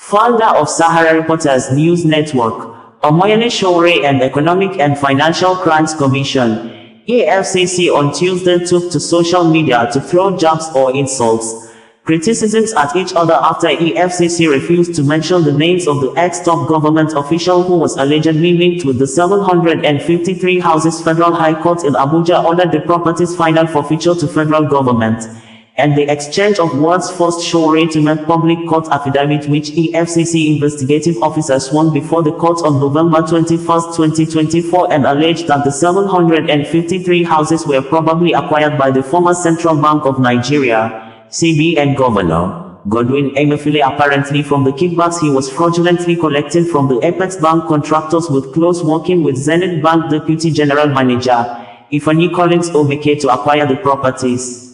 founder of Sahara Reporters News Network, Emefiele Sowore and Economic and Financial Crimes Commission, EFCC on Tuesday took to social media to throw jabs or insults, criticisms at each other after EFCC refused to mention the names of the ex-top government official who was allegedly linked with the 753 Houses Federal High Court in Abuja ordered the property's final forfeiture to federal government, and the exchange of words forced Sowore to make public court affidavit which EFCC investigative officers sworn before the court on November 21, 2024 and alleged that the 753 houses were probably acquired by the former Central Bank of Nigeria CBN Governor Godwin Emefiele apparently from the kickbacks he was fraudulently collecting from the Apex Bank contractors with close working with Zenith Bank Deputy General Manager Emefiele to acquire the properties.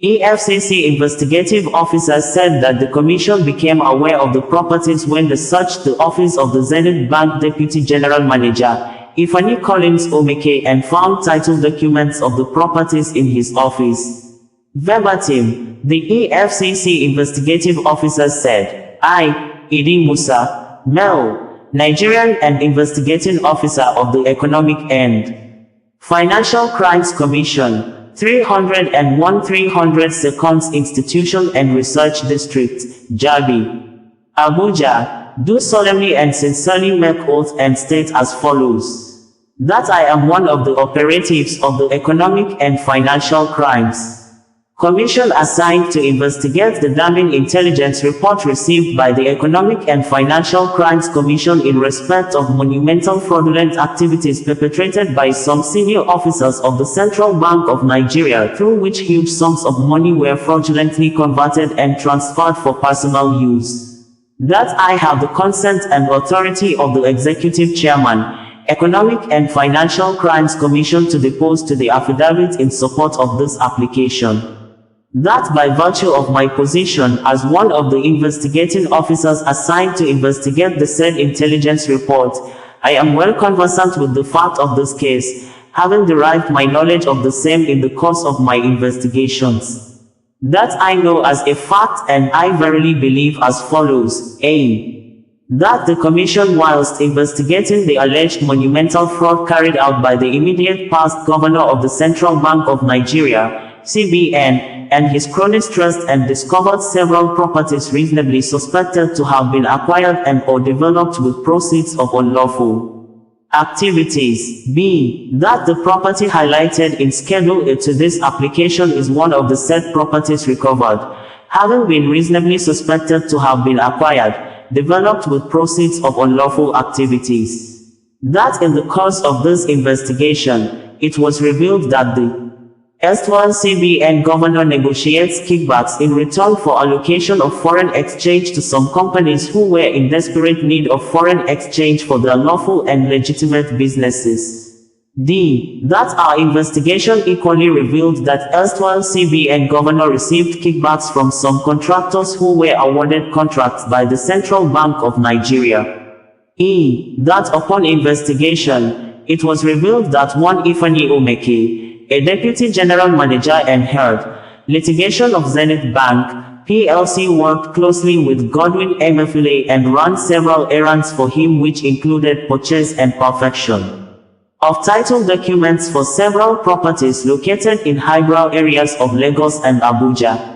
EFCC investigative officers said that the commission became aware of the properties when they searched the office of the Zenith Bank Deputy General Manager Emefiele and found title documents of the properties in his office. Verbatim, the EFCC investigative officers said, I, Idi Musa, Mel, Nigerian and investigating officer of the Economic and Financial Crimes Commission, 301 300 Seconds Institution and Research District, Jabi, Abuja, do solemnly and sincerely make oath and state as follows. That I am one of the operatives of the Economic and Financial Crimes Commission assigned to investigate the damning intelligence report received by the Economic and Financial Crimes Commission in respect of monumental fraudulent activities perpetrated by some senior officers of the Central Bank of Nigeria through which huge sums of money were fraudulently converted and transferred for personal use. That I have the consent and authority of the Executive Chairman, Economic and Financial Crimes Commission to depose to the affidavit in support of this application. That by virtue of my position as one of the investigating officers assigned to investigate the said intelligence report, I am well conversant with the fact of this case, having derived my knowledge of the same in the course of my investigations. That I know as a fact and I verily believe as follows, a. That the Commission whilst investigating the alleged monumental fraud carried out by the immediate past Governor of the Central Bank of Nigeria, CBN, and his cronies traced and discovered several properties reasonably suspected to have been acquired and or developed with proceeds of unlawful activities. B. That the property highlighted in Schedule A to this application is one of the said properties recovered, having been reasonably suspected to have been acquired, developed with proceeds of unlawful activities. That in the course of this investigation, it was revealed that the erstwhile CBN governor negotiates kickbacks in return for allocation of foreign exchange to some companies who were in desperate need of foreign exchange for their lawful and legitimate businesses. D. That our investigation equally revealed that erstwhile CBN governor received kickbacks from some contractors who were awarded contracts by the Central Bank of Nigeria. E. That upon investigation, it was revealed that one Emefiele, a deputy general manager and head, litigation of Zenith Bank, PLC worked closely with Godwin Emefiele and ran several errands for him which included purchase and perfection of title documents for several properties located in highbrow areas of Lagos and Abuja.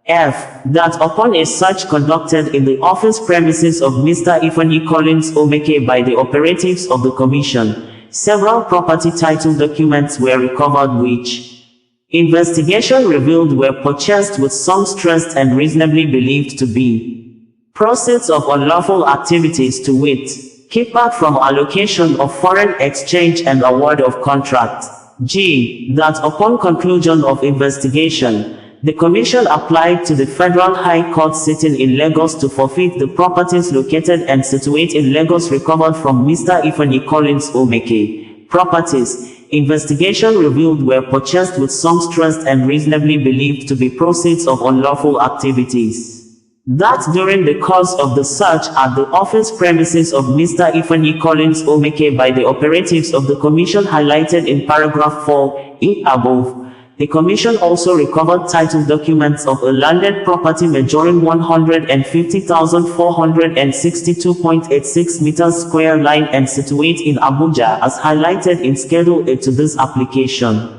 F. That upon a search conducted in the office premises of Mr. Emefiele by the operatives of the Commission, several property title documents were recovered which investigation revealed were purchased with sums traced and reasonably believed to be proceeds of unlawful activities, to wit, kickback from allocation of foreign exchange and award of contract. G. That upon conclusion of investigation, the Commission applied to the Federal High Court sitting in Lagos to forfeit the properties located and situate in Lagos recovered from Mr. Emefiele properties. Investigation revealed were purchased with sums traced and reasonably believed to be proceeds of unlawful activities. That during the course of the search at the office premises of Mr. Emefiele by the operatives of the Commission highlighted in paragraph 4, above, The Commission also recovered title documents of a landed property measuring 150,462.86 meters square line and situate in Abuja as highlighted in Schedule A to this application.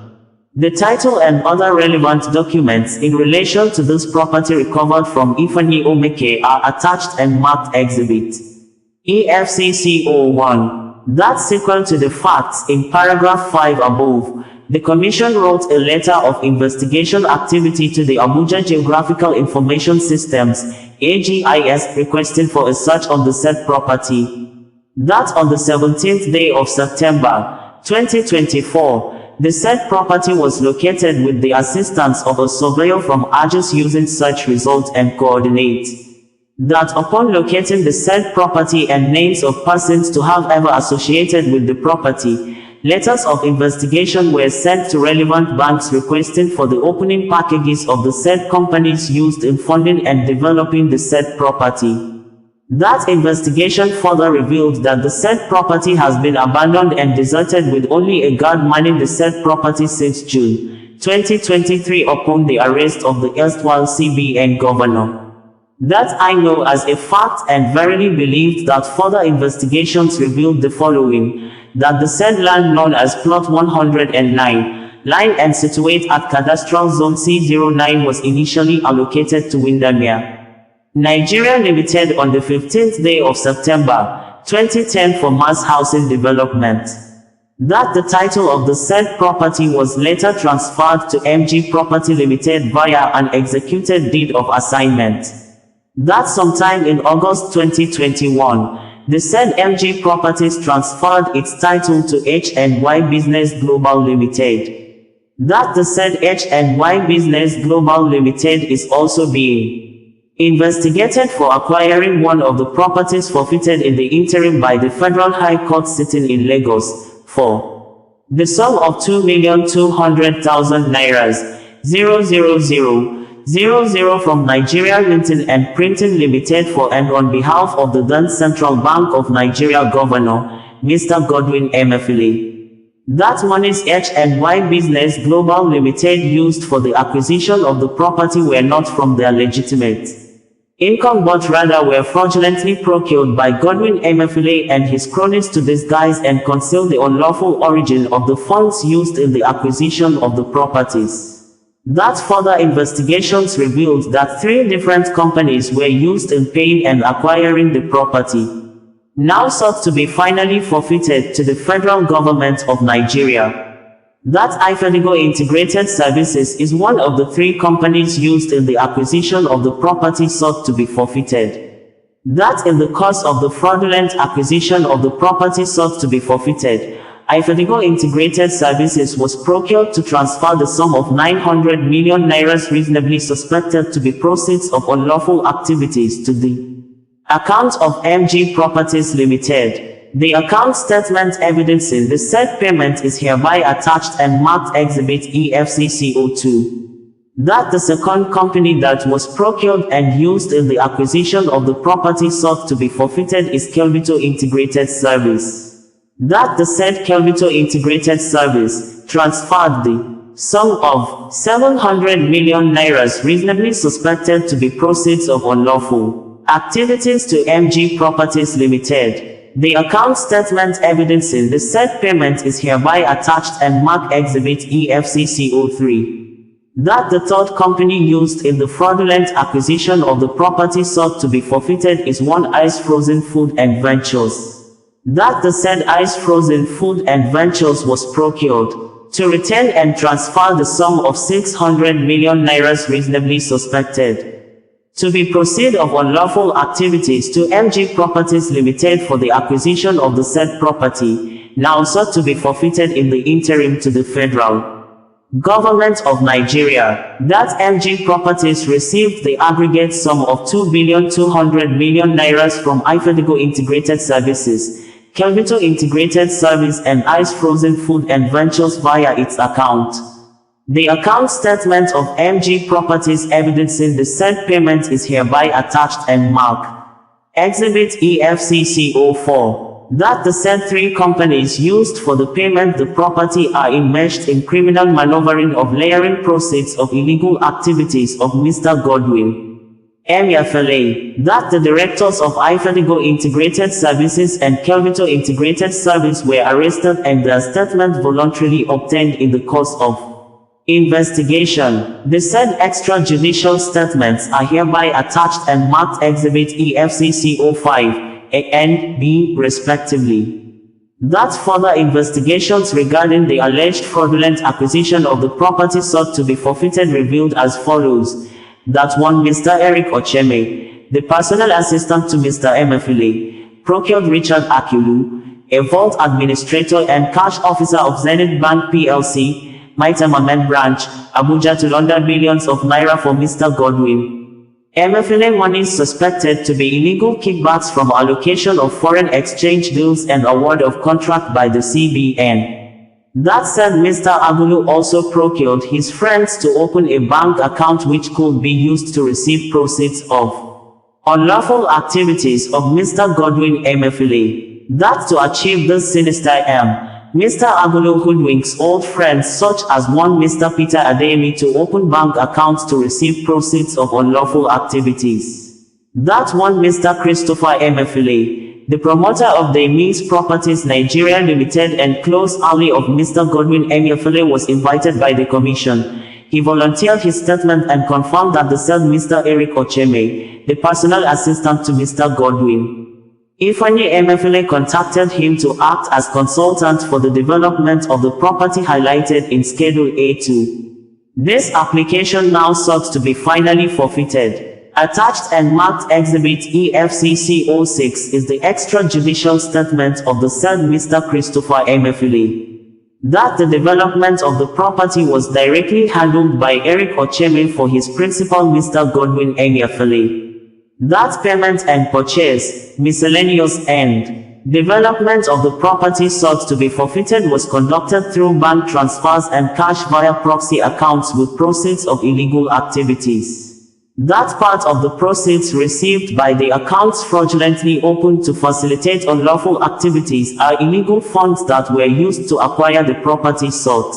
The title and other relevant documents in relation to this property recovered from Emefiele are attached and marked Exhibit EFCC 01. That's sequel to the facts in paragraph 5 above. The Commission wrote a letter of investigation activity to the Abuja Geographical Information Systems (AGIS) requesting for a search on the said property. That on the 17th day of September 2024, the said property was located with the assistance of a surveyor from AGIS using search results and coordinates. That upon locating the said property and names of persons to have ever associated with the property, letters of investigation were sent to relevant banks requesting for the opening packages of the said companies used in funding and developing the said property. That investigation further revealed that the said property has been abandoned and deserted with only a guard manning the said property since June 2023 upon the arrest of the erstwhile CBN governor. That I know as a fact and verily believed that further investigations revealed the following: that the said land known as Plot 109, line and situate at Cadastral Zone C09 was initially allocated to Windermere Nigeria Limited on the 15th day of September 2010 for mass housing development. That the title of the said property was later transferred to MG Property Limited via an executed deed of assignment. That sometime in August 2021, the said MG Properties transferred its title to H&Y Business Global Limited. That the said H&Y Business Global Limited is also being investigated for acquiring one of the properties forfeited in the interim by the Federal High Court sitting in Lagos, for the sum of 2,200,000 nairas, 00000 from Nigeria Linting and Printing Limited for and on behalf of the then Central Bank of Nigeria Governor, Mr. Godwin Emefiele. That monies H&Y Business Global Limited used for the acquisition of the property were not from their legitimate income but rather were fraudulently procured by Godwin Emefiele and his cronies to disguise and conceal the unlawful origin of the funds used in the acquisition of the properties. That further investigations revealed that 3 different companies were used in paying and acquiring the property, now sought to be finally forfeited to the federal government of Nigeria. That Ifedigo Integrated Services is one of the 3 companies used in the acquisition of the property sought to be forfeited. That in the course of the fraudulent acquisition of the property sought to be forfeited, Ifedigo Integrated Services was procured to transfer the sum of 900 million nairas reasonably suspected to be proceeds of unlawful activities to the account of MG Properties Limited. The account statement evidencing the said payment is hereby attached and marked Exhibit EFCC 02. That the second company that was procured and used in the acquisition of the property sought to be forfeited is Kelvito Integrated Service. That the said Kelvito Integrated Service transferred the sum of 700 million nairas reasonably suspected to be proceeds of unlawful activities to MG Properties Limited. The account statement evidencing the said payment is hereby attached and marked Exhibit EFCC 03. That the third company used in the fraudulent acquisition of the property sought to be forfeited is One Ice Frozen Food and Ventures. That the said Ice Frozen Food and Ventures was procured to retain and transfer the sum of 600 million nairas reasonably suspected to be proceed of unlawful activities to MG Properties Limited for the acquisition of the said property, now sought to be forfeited in the interim to the federal government of Nigeria. That MG Properties received the aggregate sum of 2,200,000,000 nairas from Ifedigo Integrated Services, Kelvito Integrated Service and Ice Frozen Food and Ventures via its account. The account statement of MG Properties evidencing the said payment is hereby attached and marked Exhibit EFCC 04. that the said 3 companies used for the payment the property are enmeshed in criminal maneuvering of layering proceeds of illegal activities of Mr. Godwin Emefiele, that the directors of Ifedigo Integrated Services and Kelvito Integrated Service were arrested and their statement voluntarily obtained in the course of investigation. The said extrajudicial statements are hereby attached and marked Exhibit EFCC 05 A and B, respectively. That further investigations regarding the alleged fraudulent acquisition of the property sought to be forfeited revealed as follows: that one Mr. Eric Ocheme, the personal assistant to Mr. Emefiele, procured Richard Akulu, a vault administrator and cash officer of Zenith Bank PLC, Maitamamen branch, Abuja to London millions of naira for Mr. Godwin Emefiele monies suspected to be illegal kickbacks from allocation of foreign exchange deals and award of contract by the CBN. That said, Mr. Agulu also procured his friends to open a bank account which could be used to receive proceeds of unlawful activities of Mr. Godwin Emefiele. That to achieve this sinister aim, Mr. Agulu hoodwinks old friends such as one Mr. Peter Adeyemi to open bank accounts to receive proceeds of unlawful activities. That one Mr. Christopher Emefiele, the promoter of the Emis Properties Nigeria Limited and close ally of Mr. Godwin Emefiele, was invited by the commission. He volunteered his statement and confirmed that the said Mr. Eric Ocheme, the personal assistant to Mr. Godwin Emefiele, contacted him to act as consultant for the development of the property highlighted in Schedule A2. This application now sought to be finally forfeited. Attached and marked Exhibit EFCC 06 is the extrajudicial statement of the said Mr. Christopher Emefiele, that the development of the property was directly handled by Eric Ocheme for his principal Mr. Godwin Emefiele. That payment and purchase, miscellaneous and development of the property sought to be forfeited was conducted through bank transfers and cash via proxy accounts with proceeds of illegal activities. That part of the proceeds received by the accounts fraudulently opened to facilitate unlawful activities are illegal funds that were used to acquire the property sought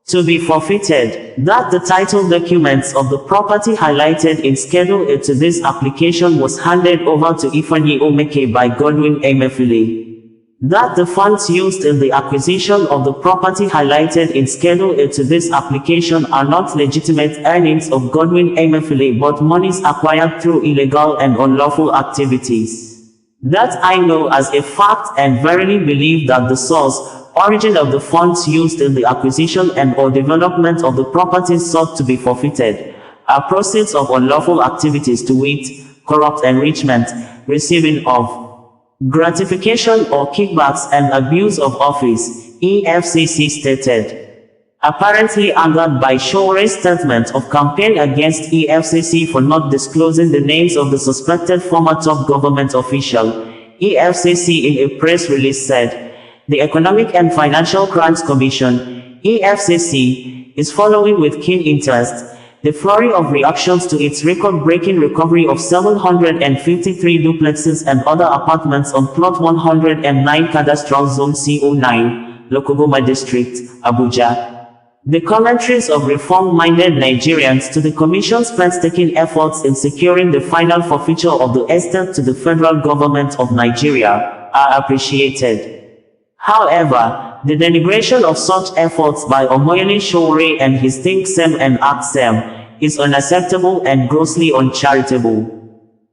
to be forfeited. That the title documents of the property highlighted in Schedule A to this application was handed over to Ifeanyi Omeke by Godwin Emefiele. That the funds used in the acquisition of the property highlighted in Schedule A to this application are not legitimate earnings of Godwin Emefiele but monies acquired through illegal and unlawful activities. That I know as a fact and verily believe that the source, origin of the funds used in the acquisition and or development of the properties sought to be forfeited are proceeds of unlawful activities, to wit, corrupt enrichment, receiving of gratification or kickbacks and abuse of office, EFCC stated. Apparently angered by Sowore's statement of campaign against EFCC for not disclosing the names of the suspected former top government official, EFCC in a press release said, the Economic and Financial Crimes Commission, EFCC, is following with keen interest the flurry of reactions to its record-breaking recovery of 753 duplexes and other apartments on Plot 109 Cadastral Zone CO9, Lokogoma District, Abuja. The commentaries of reform-minded Nigerians to the Commission's painstaking efforts in securing the final forfeiture of the estate to the federal government of Nigeria are appreciated. However, the denigration of such efforts by Omoyele Sowore and his think Sem and act Sem is unacceptable and grossly uncharitable.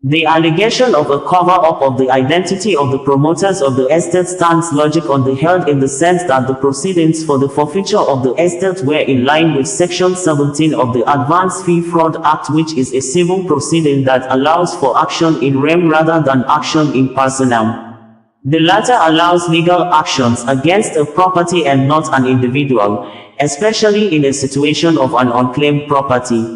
The allegation of a cover-up of the identity of the promoters of the estate stands logic on the held in the sense that the proceedings for the forfeiture of the estate were in line with Section 17 of the Advance Fee Fraud Act, which is a civil proceeding that allows for action in rem rather than action in personam. The latter allows legal actions against a property and not an individual, especially in a situation of an unclaimed property.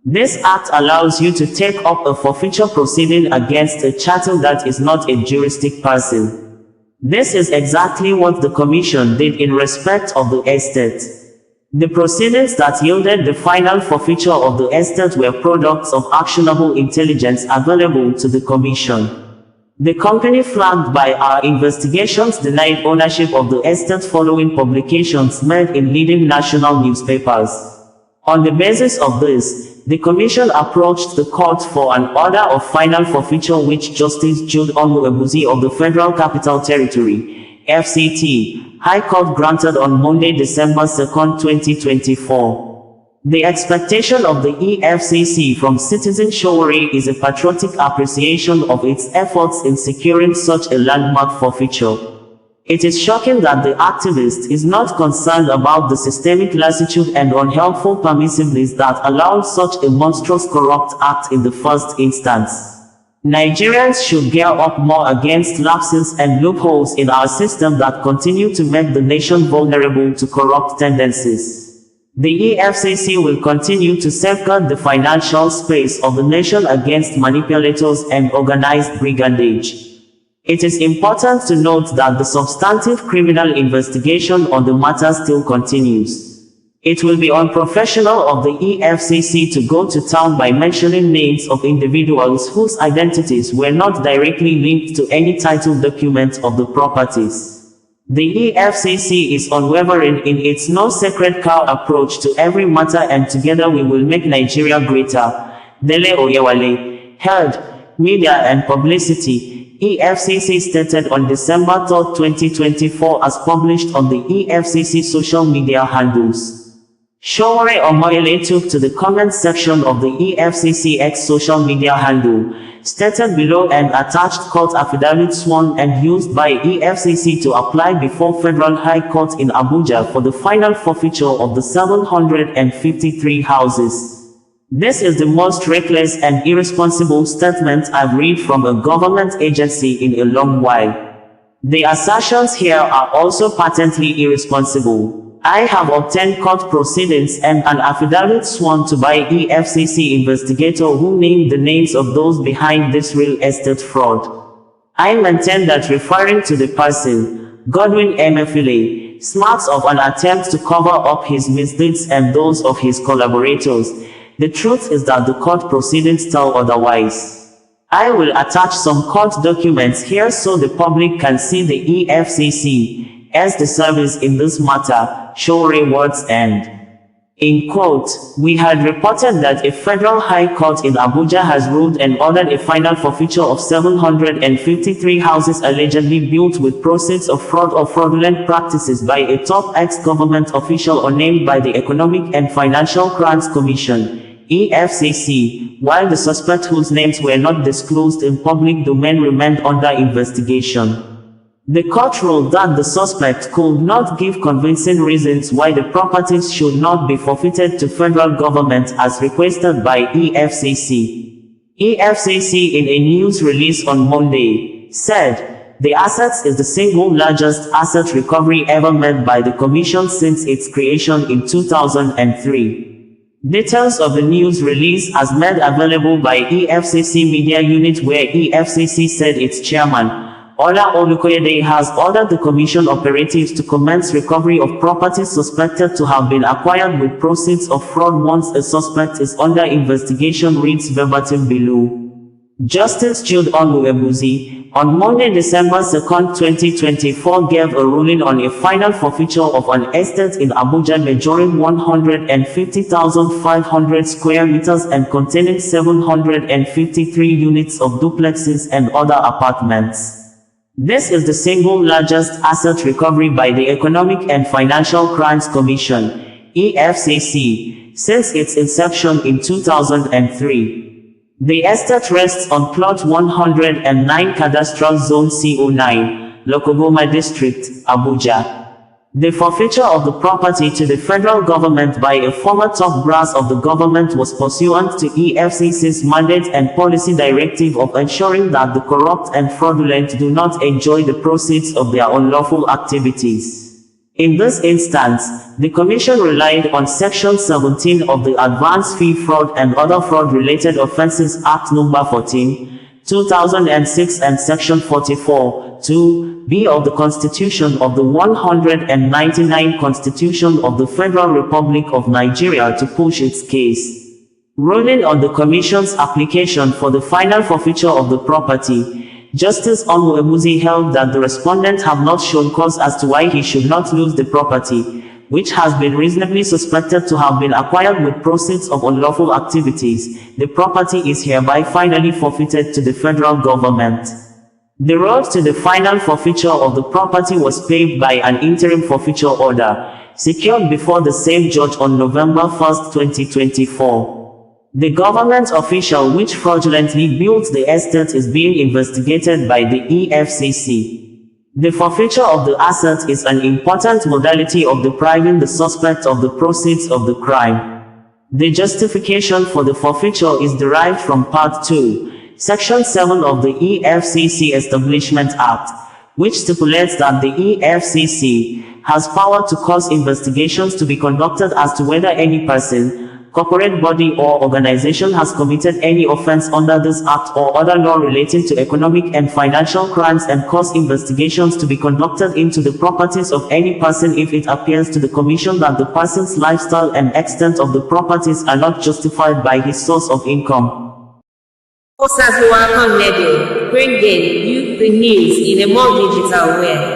This act allows you to take up a forfeiture proceeding against a chattel that is not a juristic person. This is exactly what the Commission did in respect of the estate. The proceedings that yielded the final forfeiture of the estate were products of actionable intelligence available to the Commission. The company flagged by our investigations denied ownership of the estate following publications made in leading national newspapers. On the basis of this, the Commission approached the court for an order of final forfeiture which Justice Jude Onwuebuzi of the Federal Capital Territory, FCT, High Court granted on Monday, December 2, 2024. The expectation of the EFCC from citizen Sowore is a patriotic appreciation of its efforts in securing such a landmark forfeiture. It is shocking that the activist is not concerned about the systemic lassitude and unhelpful permissiveness that allowed such a monstrous corrupt act in the first instance. Nigerians should gear up more against lapses and loopholes in our system that continue to make the nation vulnerable to corrupt tendencies. The EFCC will continue to safeguard the financial space of the nation against manipulators and organized brigandage. It is important to note that the substantive criminal investigation on the matter still continues. It will be unprofessional of the EFCC to go to town by mentioning names of individuals whose identities were not directly linked to any title document of the properties. The EFCC is unwavering in its no sacred cow approach to every matter, and together we will make Nigeria greater. Dele Oyewale, Heard, Media and Publicity, EFCC stated on December 3, 2024 as published on the EFCC social media handles. Sowore Omoyele took to the comment section of the EFCC X social media handle, stated below and attached court affidavit sworn and used by EFCC to apply before Federal High Court in Abuja for the final forfeiture of the 753 houses. This is the most reckless and irresponsible statement I've read from a government agency in a long while. The assertions here are also patently irresponsible. I have obtained court proceedings and an affidavit sworn to by EFCC investigator who named the names of those behind this real estate fraud. I maintain that referring to the person, Godwin Emefiele, smarts of an attempt to cover up his misdeeds and those of his collaborators. The truth is that the court proceedings tell otherwise. I will attach some court documents here so the public can see the EFCC as the service in this matter, Sowore words end. In quote, we had reported that a federal high court in Abuja has ruled and ordered a final forfeiture of 753 houses allegedly built with proceeds of fraud or fraudulent practices by a top ex-government official unnamed by the Economic and Financial Crimes Commission, EFCC, while the suspect whose names were not disclosed in public domain remained under investigation. The court ruled that the suspect could not give convincing reasons why the properties should not be forfeited to federal government as requested by EFCC. EFCC in a news release on Monday said, the assets is the single largest asset recovery ever made by the Commission since its creation in 2003. Details of the news release as made available by EFCC Media Unit where EFCC said its chairman, Ola Olukoyede has ordered the Commission operatives to commence recovery of properties suspected to have been acquired with proceeds of fraud once a suspect is under investigation, reads verbatim below. Justice Jude Onwuebuzi, on Monday, December 2, 2024 gave a ruling on a final forfeiture of an estate in Abuja measuring 150,500 square meters and containing 753 units of duplexes and other apartments. This is the single largest asset recovery by the Economic and Financial Crimes Commission, EFCC, since its inception in 2003. The estate rests on Plot 109 Cadastral Zone CO9, Lokogoma District, Abuja. The forfeiture of the property to the federal government by a former top brass of the government was pursuant to EFCC's mandate and policy directive of ensuring that the corrupt and fraudulent do not enjoy the proceeds of their unlawful activities. In this instance, the Commission relied on Section 17 of the Advance Fee Fraud and Other Fraud-Related Offences Act No. 14, 2006 and Section 44, 2b of the Constitution of the 199 Constitution of the Federal Republic of Nigeria to push its case. Ruling on the Commission's application for the final forfeiture of the property, Justice Onwuemuzi held that the respondent have not shown cause as to why he should not lose the property, which has been reasonably suspected to have been acquired with proceeds of unlawful activities. The property is hereby finally forfeited to the federal government. The road to the final forfeiture of the property was paved by an interim forfeiture order, secured before the same judge on November 1, 2024. The government official which fraudulently built the estate is being investigated by the EFCC. The forfeiture of the asset is an important modality of depriving the suspect of the proceeds of the crime. The justification for the forfeiture is derived from Part 2, Section 7 of the EFCC Establishment Act, which stipulates that the EFCC has power to cause investigations to be conducted as to whether any person, corporate body or organization has committed any offense under this act or other law relating to economic and financial crimes, and cause investigations to be conducted into the properties of any person if it appears to the Commission that the person's lifestyle and extent of the properties are not justified by his source of income. Sowore bringing you the news in a more digital way.